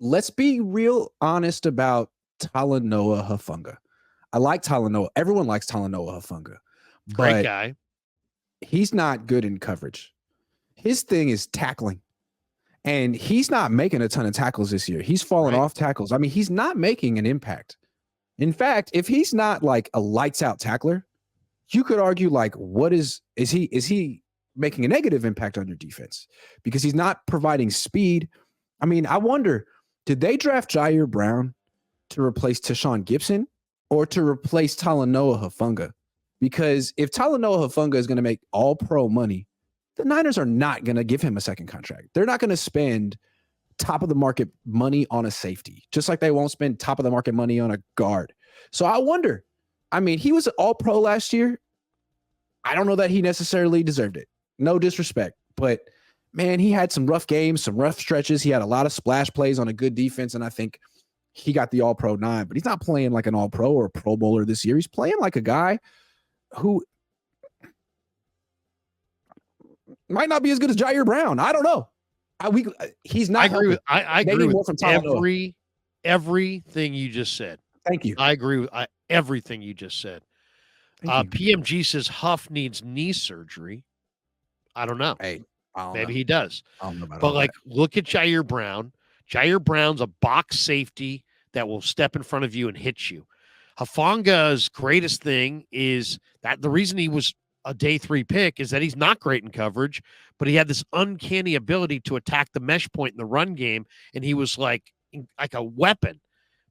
let's be real honest about Talanoa Hufanga. I like Talanoa. Everyone likes Talanoa Hufanga, Great but guy. he's not good in coverage. His thing is tackling. And he's not making a ton of tackles this year. He's fallen off tackles. I mean, he's not making an impact. In fact, if he's not like a lights out tackler, you could argue like, what is he making a negative impact on your defense? Because he's not providing speed. I mean, I wonder, did they draft Jair Brown to replace Tashawn Gibson or to replace Talanoa Hufanga? Because if Talanoa Hufanga is going to make all pro money, the Niners are not going to give him a second contract. They're not going to spend top of the market money on a safety, just like they won't spend top of the market money on a guard. So I wonder, I mean, he was all pro last year. I don't know that he necessarily deserved it. No disrespect, but man, he had some rough games, some rough stretches. He had a lot of splash plays on a good defense. And I think he got the all pro 9, but he's not playing like an all pro or a pro bowler this year. He's playing like a guy who might not be as good as Jair Brown. I don't know. He's not. I agree with everything you just said. Thank you. I agree with everything you just said. PMG says Huff needs knee surgery. I don't know. Hey, maybe he does. I don't know about but like, look at Jair Brown. Jair Brown's a box safety that will step in front of you and hit you. Hufanga's greatest thing is that the reason he was a day 3 pick is that he's not great in coverage, but he had this uncanny ability to attack the mesh point in the run game, and he was like a weapon.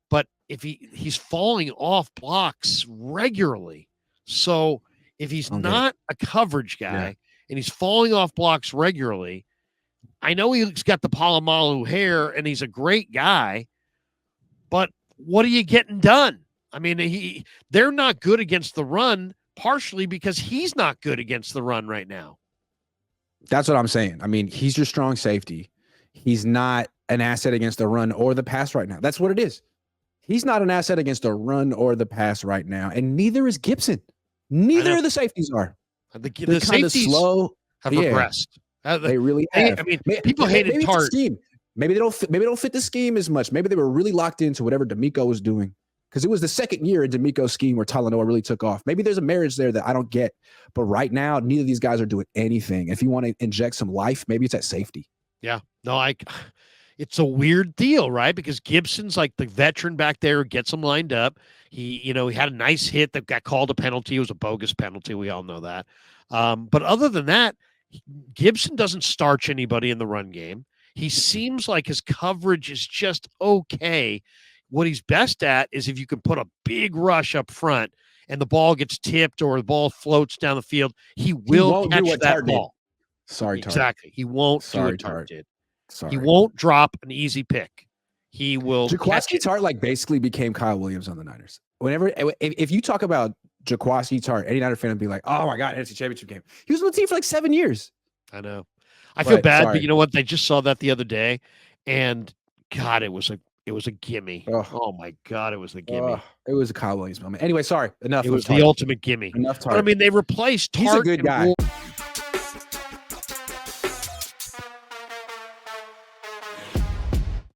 But if he's falling off blocks regularly, so if he's not a coverage guy and he's falling off blocks regularly, I know he's got the Palomalu hair and he's a great guy, but what are you getting done? I mean, they're not good against the run, partially because he's not good against the run right now. That's what I'm saying. I mean, he's your strong safety. He's not an asset against the run or the pass right now. That's what it is. He's not an asset against the run or the pass right now, and neither is Gibson. Neither of the safeties are. The safeties slow have regressed. They really have. I mean, people hated Tart. Maybe they don't fit the scheme as much. Maybe they were really locked into whatever D'Amico was doing, because it was the second year in D'Amico's scheme where Talanoa really took off. Maybe there's a marriage there that I don't get, but right now, neither of these guys are doing anything. If you want to inject some life, maybe it's at safety. Yeah, no, it's a weird deal, right? Because Gibson's like the veteran back there who gets them lined up. He had a nice hit that got called a penalty. It was a bogus penalty. We all know that. But other than that, Gibson doesn't starch anybody in the run game. He seems like his coverage is just okay. What he's best at is if you can put a big rush up front and the ball gets tipped or the ball floats down the field, he will catch that ball. Sorry, Tart. Exactly. He won't do what Tart did. Sorry. He won't drop an easy pick. He will. Jaquaski Tart like basically became Kyle Williams on the Niners. Whenever, if you talk about Jaquaski Tart, any Niner fan would be like, "Oh my God, NFC Championship game." He was on the team for like 7 years. I know. I feel bad, but you know what? They just saw that the other day, and God, it was a gimme. Oh my God, it was a gimme. It was a Kyle Williams moment. Anyway, sorry. Enough. It was the ultimate gimme. Enough Tart. But I mean, they replaced Tart. He's a good guy.